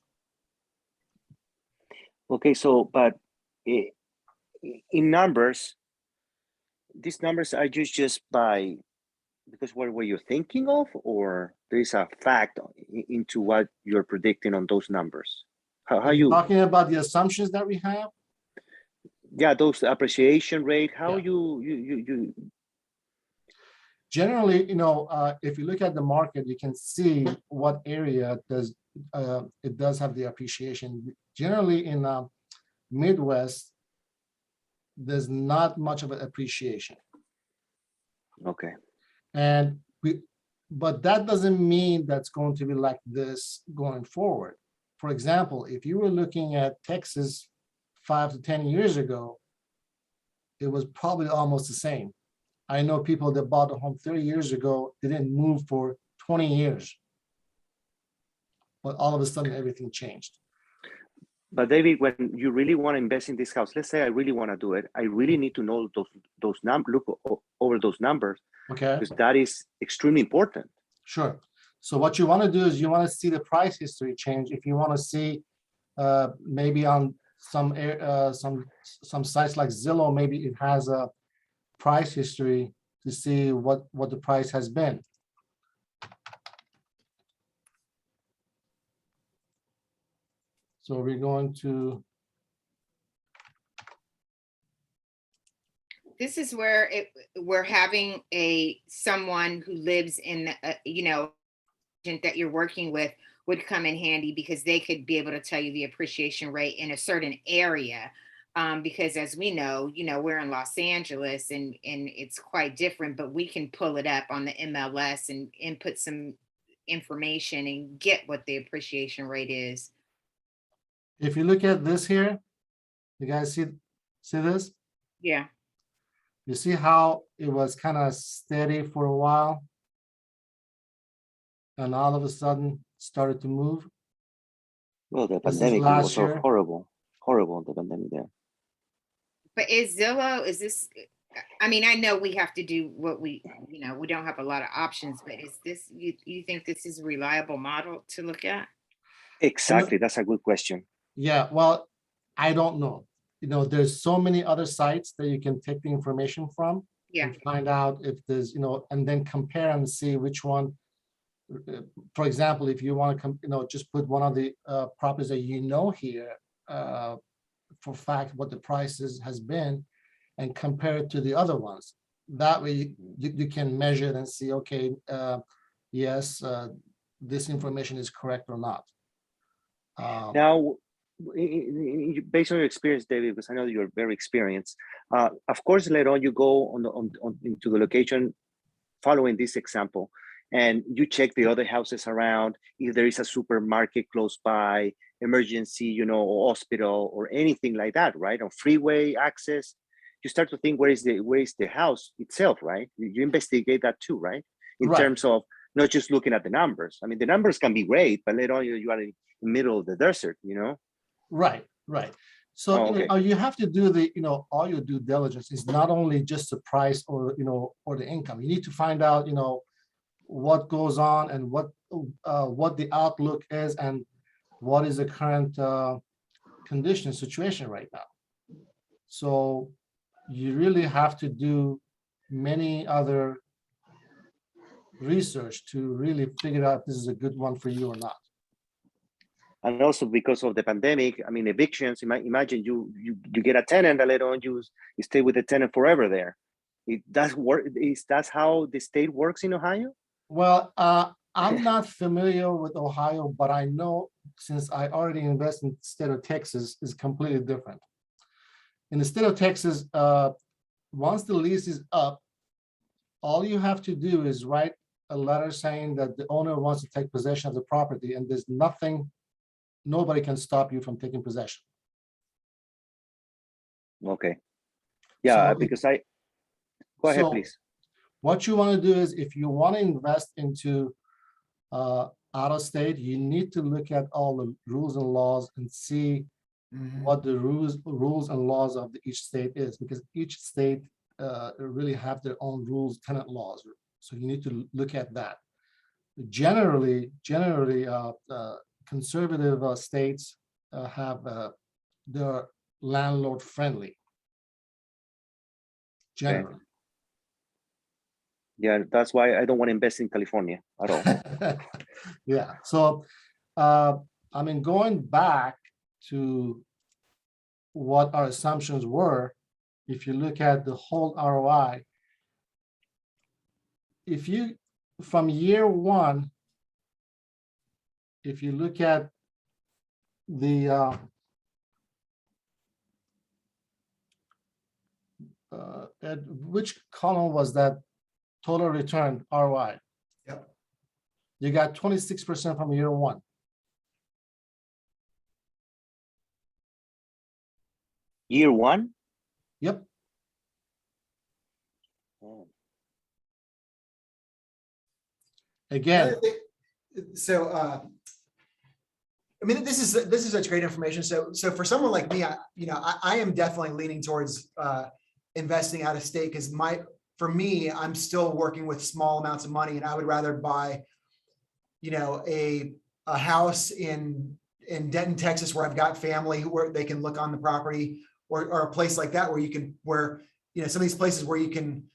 Speaker 3: Okay, so but in numbers, these numbers are used just by because what were you thinking of, or there is a fact into what you're predicting on those numbers? How
Speaker 6: Are
Speaker 3: you?
Speaker 6: talking about the assumptions that we have?
Speaker 3: Yeah, those appreciation rate. How
Speaker 6: Yeah.
Speaker 3: you?
Speaker 6: Generally, if you look at the market, you can see what area does it does have the appreciation. Generally in Midwest, there's not much of an appreciation.
Speaker 3: Okay.
Speaker 6: And but that doesn't mean that's going to be like this going forward. For example, if you were looking at Texas 5 to 10 years ago, it was probably almost the same. I know people that bought a home 30 years ago, they didn't move for 20 years. But all of a sudden, everything changed.
Speaker 3: But David, when you really want to invest in this house, let's say I really want to do it, I really need to know those numbers, over those numbers,
Speaker 6: Okay,
Speaker 3: because that is extremely important.
Speaker 6: sure. So what you want to do is you want to see the price history change. If you want to see maybe on some sites like Zillow, maybe it has a price history to see what the price has been. So we're going to,
Speaker 2: This is where we're having someone who lives in, that you're working with would come in handy, because they could be able to tell you the appreciation rate in a certain area. Because as we know, we're in Los Angeles and it's quite different, but we can pull it up on the MLS and input some information and get what the appreciation rate is.
Speaker 6: if you look at this here, you guys see this?
Speaker 2: Yeah.
Speaker 6: You see how it was kind of steady for a while? And all of a sudden started to move.
Speaker 3: Well, the
Speaker 6: This is
Speaker 3: pandemic
Speaker 6: last
Speaker 3: was so
Speaker 6: year.
Speaker 3: horrible, the pandemic there.
Speaker 2: But is this, I mean, I know we have to do what we don't have a lot of options, but is this, you think this is a reliable model to look at?
Speaker 3: Exactly, that's a good question.
Speaker 6: Yeah, well, I don't know. There's so many other sites that you can take the information from.
Speaker 2: Yeah.
Speaker 6: And find out if there's, and then compare and see which one. For example, if you want to, just put one of the properties that here for fact what the prices has been, and compare it to the other ones. That way you can measure it and see, okay, yes, this information is correct or not.
Speaker 3: Now, based on your experience, David, because I know you're very experienced, of course, later on you go into the location following this example, and you check the other houses around, if there is a supermarket close by, emergency, or hospital or anything like that, right? Or freeway access. You start to think, where is the house itself, right? You investigate that too, right? In
Speaker 6: Right.
Speaker 3: terms of not just looking at the numbers. I mean, the numbers can be great, but later on you are in the middle of the desert,
Speaker 6: Right. So,
Speaker 3: Oh, okay.
Speaker 6: you have to do all your due diligence is not only just the price or the income. You need to find out, what goes on and what the outlook is and what is the current condition situation right now. So you really have to do many other research to really figure out if this is a good one for you or not.
Speaker 3: And also because of the pandemic, I mean, evictions, imagine you get a tenant and later on you stay with the tenant forever there. That's how the state works in Ohio?
Speaker 6: Well, I'm not familiar with Ohio, but I know since I already invest in the state of Texas, is completely different. In the state of Texas, once the lease is up, all you have to do is write a letter saying that the owner wants to take possession of the property, and there's nobody can stop you from taking possession.
Speaker 3: Okay. Yeah,
Speaker 6: So
Speaker 3: because go ahead, please.
Speaker 6: What you want to do is, if you want to invest into out of state, you need to look at all the rules and laws and see what the rules and laws of each state is, because each state really have their own rules, tenant laws. So you need to look at that. Generally, conservative states have they're landlord friendly. Generally.
Speaker 3: Okay. Yeah, that's why I don't want to invest in California at all.
Speaker 6: Yeah. So, I mean, going back to what our assumptions were, if you look at the whole ROI, if you, from year one, if you look at the at which column was that total return ROI?
Speaker 1: Yep.
Speaker 6: You got 26% from year one.
Speaker 3: Year one?
Speaker 6: Yep.
Speaker 3: Oh.
Speaker 6: Again,
Speaker 1: Another thing- So, I mean, this is such great information. So for someone like me, I am definitely leaning towards investing out of state because for me, I'm still working with small amounts of money and I would rather buy, a house in Denton, Texas, where I've got family where they can look on the property or a place like that where some of these places where you can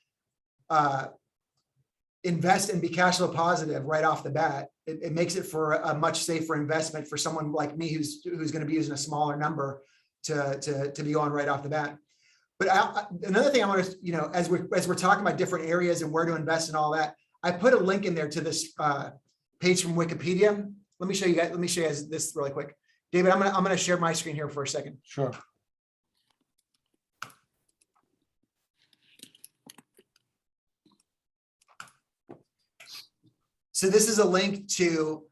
Speaker 1: invest and be cash flow positive right off the bat. It makes it for a much safer investment for someone like me who's going to be using a smaller number to be on right off the bat. But another thing I want to, as we're talking about different areas and where to invest and all that, I put a link in there to this page from Wikipedia. Let me show you guys this really quick. David, I'm gonna share my screen here for a second.
Speaker 6: sure.
Speaker 1: So this is a link to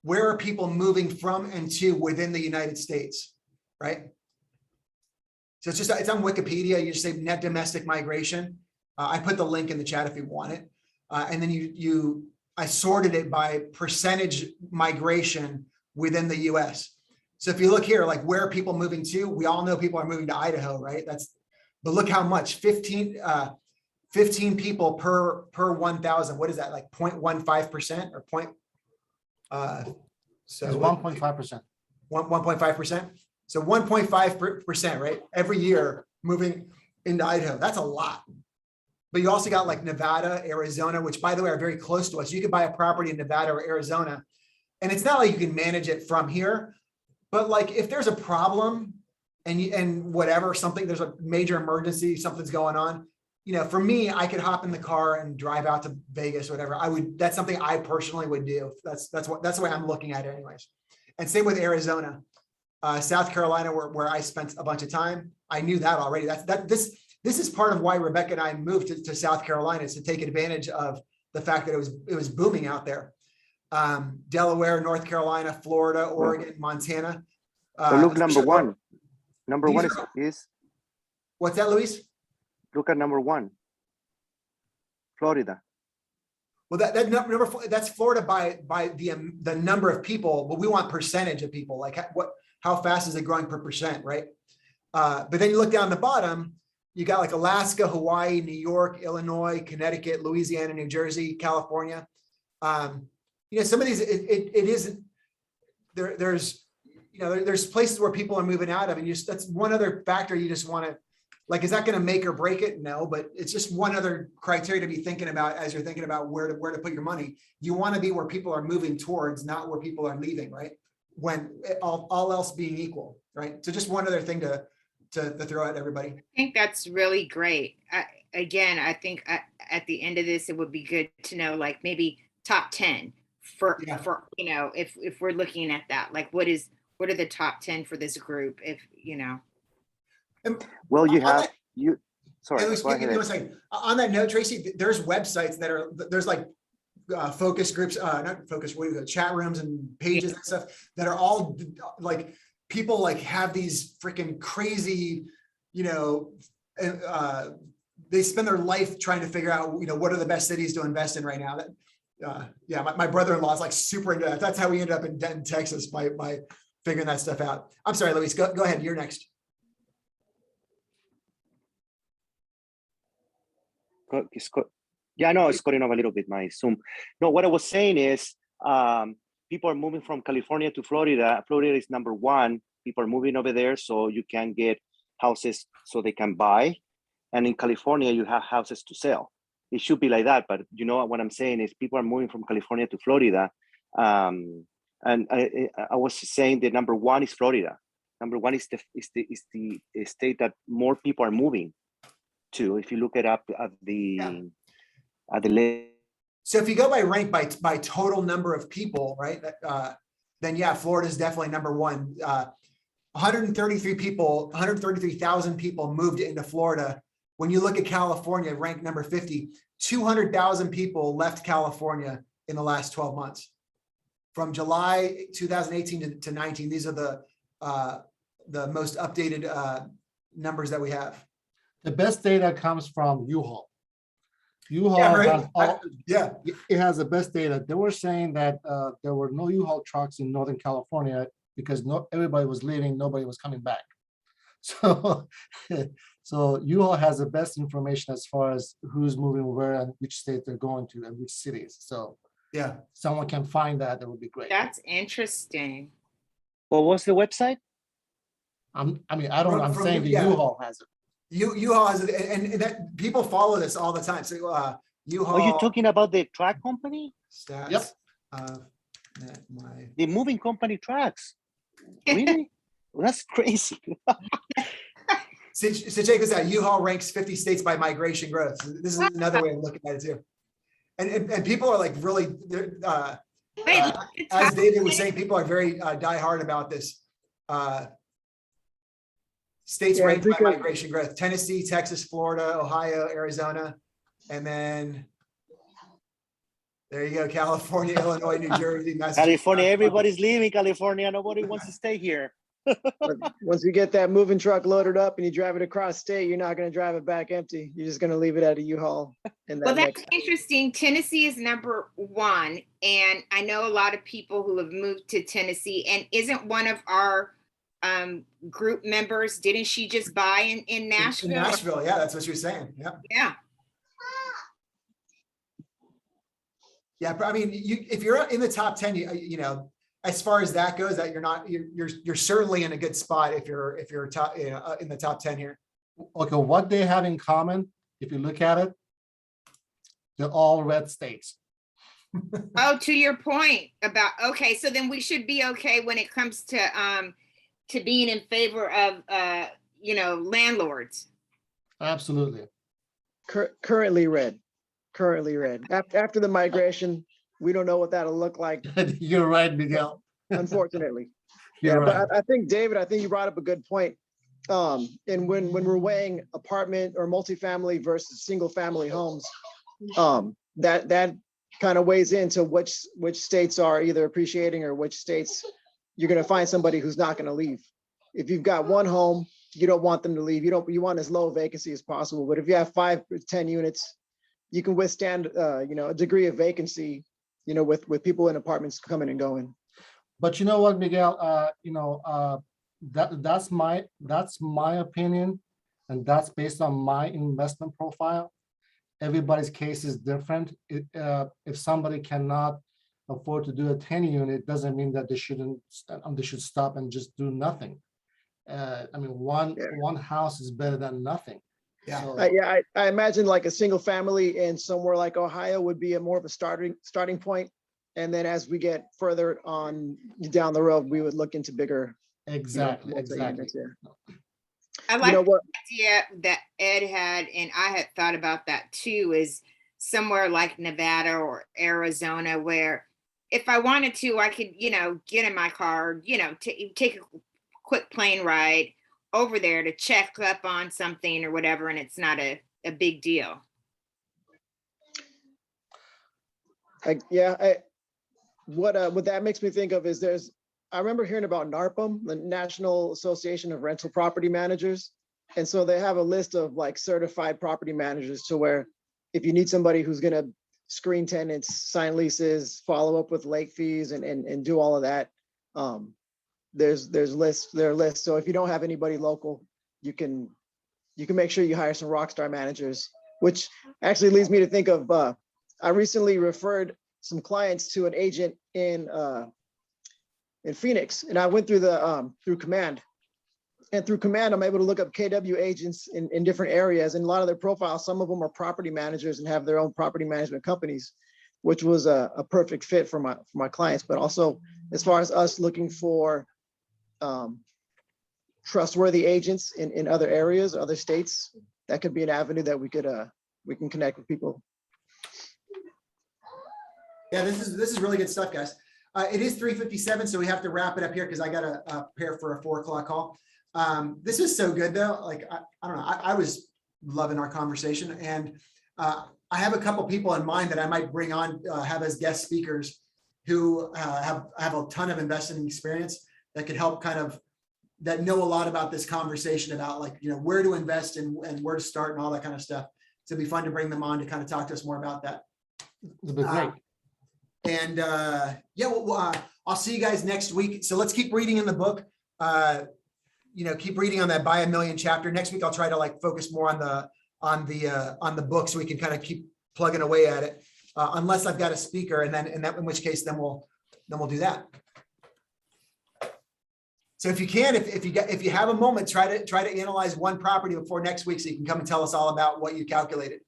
Speaker 1: where are people moving from and to within the United States, right? So it's on Wikipedia. You just say net domestic migration. I put the link in the chat if you want it. And then I sorted it by percentage migration within the US. So if you look here, like where are people moving to? We all know people are moving to Idaho, right? But look how much, 15 people per 1,000. What is that, like 0.15% or point?
Speaker 6: It's 1.5%.
Speaker 1: 1.5%. So 1.5%, right? Every year moving into Idaho. That's a lot. But you also got like Nevada, Arizona, which by the way are very close to us. You could buy a property in Nevada or Arizona, and it's not like you can manage it from here. But like if there's a problem and whatever, there's a major emergency, something's going on. For me, I could hop in the car and drive out to Vegas, whatever. That's something I personally would do. That's the way I'm looking at it anyways. And same with Arizona, South Carolina, where I spent a bunch of time. I knew that already. This is part of why Rebecca and I moved to South Carolina, is to take advantage of the fact that it was booming out there. Delaware, North Carolina, Florida, Oregon, Montana.
Speaker 3: But look, number one. Number one is
Speaker 1: What's that, Luis?
Speaker 3: look at number one, Florida.
Speaker 1: Well, that's Florida by the number of people, but we want percentage of people. Like how fast is it growing per percent, right? But then you look down the bottom, you got like Alaska, Hawaii, New York, Illinois, Connecticut, Louisiana, New Jersey, California. Some of these it isn't there. There's places where people are moving out of, and that's one other factor you just want to. Like, is that going to make or break it? No, but it's just one other criteria to be thinking about as you're thinking about where to put your money. You want to be where people are moving towards, not where people are leaving, right? When all else being equal, right? So just one other thing to throw at everybody.
Speaker 2: I think that's really great. I think at the end of this, it would be good to know, like maybe top 10 for if we're looking at that, like what are the top 10 for this group?
Speaker 3: Well,
Speaker 1: Sorry,
Speaker 3: go
Speaker 1: give me
Speaker 3: ahead.
Speaker 1: one second. On that note, Tracy, there's websites there's like focus groups, not focus, chat rooms and pages and stuff that are all like people like have these freaking crazy, they spend their life trying to figure out, what are the best cities to invest in right now. My brother-in-law is like super into that. That's how we ended up in Denton, Texas by figuring that stuff out. I'm sorry, Luis, go ahead. You're next.
Speaker 3: Yeah, no, it's cutting off a little bit, my Zoom. No, what I was saying is people are moving from California to Florida. Florida is number one. People are moving over there so you can get houses so they can buy. And in California, you have houses to sell. It should be like that. But what I'm saying is people are moving from California to Florida. And I was saying that number one is Florida. Number one is the state that more people are moving to. If you look it up at the list.
Speaker 1: So if you go by rank by total number of people, right? then yeah, Florida is definitely number one. 133,000 people moved into Florida. When you look at California, ranked number 50, 200,000 people left California in the last 12 months. From July 2018 to 19, these are the most updated numbers that we have.
Speaker 6: The best data comes from U-Haul. U-Haul
Speaker 1: Yeah, right.
Speaker 6: has all,
Speaker 1: Yeah,
Speaker 6: it has the best data. They were saying that there were no U-Haul trucks in Northern California because everybody was leaving, nobody was coming back. So, so U-Haul has the best information as far as who's moving where and which state they're going to and which cities. So
Speaker 1: yeah.
Speaker 6: someone can find that, that would be great.
Speaker 2: That's interesting.
Speaker 3: What was the website?
Speaker 6: I mean, I don't know. I'm
Speaker 1: From-
Speaker 6: saying the
Speaker 1: yeah.
Speaker 6: U-Haul has it.
Speaker 1: U-Haul has it, and that people follow this all the time. So U-Haul.
Speaker 3: Are you talking about the truck company?
Speaker 1: Stats.
Speaker 6: Yep.
Speaker 3: The moving company trucks? Really? Well, that's crazy.
Speaker 1: So check this out. U-Haul ranks 50 states by migration growth. So this is another way of looking at it too. And people are like really,
Speaker 2: Wait, look, it's
Speaker 1: as
Speaker 2: not-
Speaker 1: David was saying, people are very diehard about this. States
Speaker 7: Yeah, I
Speaker 1: ranked by
Speaker 7: think of-
Speaker 1: migration growth: Tennessee, Texas, Florida, Ohio, Arizona, and then there you go: California, Illinois, New Jersey, Massachusetts.
Speaker 3: California, everybody's leaving California. Nobody wants to stay here.
Speaker 7: But once you get that moving truck loaded up and you drive it across state, you're not gonna drive it back empty. You're just gonna leave it at a U-Haul. And
Speaker 2: Well,
Speaker 7: that
Speaker 2: that's
Speaker 7: next,
Speaker 2: interesting. Tennessee is number one. And I know a lot of people who have moved to Tennessee. And isn't one of our group members, didn't she just buy in Nashville?
Speaker 1: In Nashville, yeah, that's what you're saying. Yeah.
Speaker 2: Yeah.
Speaker 1: Yeah, but I mean, if you're in the top 10, you know, as far as that goes, that you're certainly in a good spot if you're top, in the top 10 here.
Speaker 6: Okay, what they have in common, if you look at it, they're all red states.
Speaker 2: Oh, to your point about, okay, so then we should be okay when it comes to being in favor of landlords.
Speaker 6: Absolutely.
Speaker 7: currently red. After the migration, we don't know what that'll look like,
Speaker 6: You're right, Miguel.
Speaker 7: unfortunately.
Speaker 6: You're
Speaker 7: Yeah,
Speaker 6: right.
Speaker 7: but I think, David, I think you brought up a good point. And when we're weighing apartment or multifamily versus single family homes, that kind of weighs into which states are either appreciating or which states you're going to find somebody who's not going to leave. If you've got one home, you don't want them to leave. You want as low vacancy as possible. But if you have 5 or 10 units, you can withstand a degree of vacancy, with people in apartments coming and going.
Speaker 6: But you know what, Miguel, that's my opinion, and that's based on my investment profile. Everybody's case is different. If somebody cannot afford to do a 10 unit, doesn't mean that they should stop and just do nothing. I mean, one house is better than nothing.
Speaker 1: Yeah.
Speaker 6: So-
Speaker 7: I imagine like a single family in somewhere like Ohio would be more of a starting point. And then as we get further on down the road, we would look into bigger.
Speaker 6: Exactly,
Speaker 7: multi-units,
Speaker 6: exactly.
Speaker 7: yeah.
Speaker 2: I
Speaker 7: You
Speaker 2: like
Speaker 7: know what?
Speaker 2: the idea that Ed had, and I had thought about that too, is somewhere like Nevada or Arizona, where if I wanted to, I could, get in my car, take a quick plane ride over there to check up on something or whatever, and it's not a big deal.
Speaker 7: What that makes me think of is I remember hearing about NARPM, the National Association of Rental Property Managers. And so they have a list of like certified property managers to where if you need somebody who's going to screen tenants, sign leases, follow up with late fees and do all of that, there are lists. So if you don't have anybody local, you can make sure you hire some rock star managers, which actually leads me to think of, I recently referred some clients to an agent in Phoenix, and I went through through Command. And through Command, I'm able to look up KW agents in different areas, and a lot of their profiles, some of them are property managers and have their own property management companies, which was a perfect fit for my clients. But also, as far as us looking for trustworthy agents in other areas, other states, that could be an avenue that we can connect with people.
Speaker 1: Yeah, this is really good stuff, guys. It is 3:57, so we have to wrap it up here because I gotta prepare for a 4 o'clock call. This is so good though. Like, I don't know, I was loving our conversation, and I have a couple people in mind that I might bring on, have as guest speakers who have a ton of investing experience that could help that know a lot about this conversation about, like, you know, where to invest and where to start and all that kind of stuff. So it'd be fun to bring them on to kind of talk to us more about that.
Speaker 6: It'd be great.
Speaker 1: And yeah, well, I'll see you guys next week. So let's keep reading in the book. You know, keep reading on that Buy a Million chapter. Next week, I'll try to like focus more on the book so we can kind of keep plugging away at it. Unless I've got a speaker, and then in which case then we'll do that. So if you can, if you have a moment, try to analyze one property before next week so you can come and tell us all about what you calculated.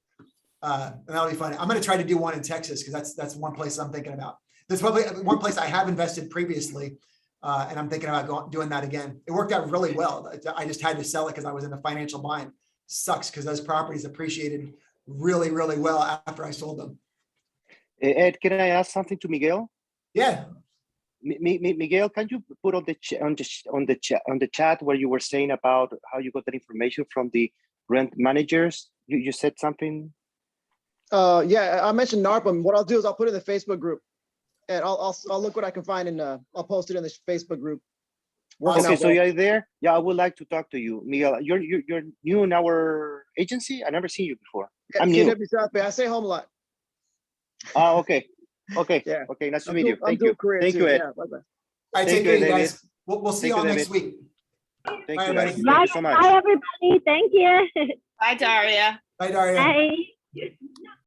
Speaker 1: And that'll be fun. I'm going to try to do one in Texas because that's one place I'm thinking about. There's probably one place I have invested previously, and I'm thinking about doing that again. It worked out really well. I just had to sell it because I was in a financial bind. Sucks because those properties appreciated really, really well after I sold them.
Speaker 3: Ed, can I ask something to Miguel?
Speaker 1: Yeah.
Speaker 3: Miguel, can you put on the chat where you were saying about how you got that information from the rent managers? You said something.
Speaker 7: Yeah, I mentioned NARPM. What I'll do is I'll put it in the Facebook group, and I'll look what I can find, and I'll post it in the Facebook group. Working
Speaker 3: Okay,
Speaker 7: out
Speaker 3: so
Speaker 7: well.
Speaker 3: you're there. Yeah, I would like to talk to you, Miguel. You're new in our agency. I never seen you before.
Speaker 7: Yeah,
Speaker 3: I'm new.
Speaker 7: KW South Bay. I stay home a lot.
Speaker 3: Oh, okay.
Speaker 7: Yeah.
Speaker 3: Okay. Nice to
Speaker 7: I'm
Speaker 3: meet
Speaker 7: dual-
Speaker 3: you.
Speaker 7: I'm
Speaker 3: Thank
Speaker 7: dual
Speaker 3: you.
Speaker 7: career
Speaker 3: Thank
Speaker 7: too.
Speaker 3: you, Ed.
Speaker 7: Yeah, bye-bye.
Speaker 1: All right,
Speaker 3: Thank
Speaker 1: take
Speaker 3: you,
Speaker 1: care, you
Speaker 3: David.
Speaker 1: guys. We'll see
Speaker 3: Thank
Speaker 1: you all
Speaker 3: you,
Speaker 1: next
Speaker 3: David.
Speaker 1: week.
Speaker 3: Thank
Speaker 1: Bye,
Speaker 3: you, guys.
Speaker 1: everybody.
Speaker 3: Thank
Speaker 4: Bye,
Speaker 3: you so much.
Speaker 4: bye, everybody. Thank you.
Speaker 2: Bye, Daria.
Speaker 1: Bye, Daria.
Speaker 4: Bye.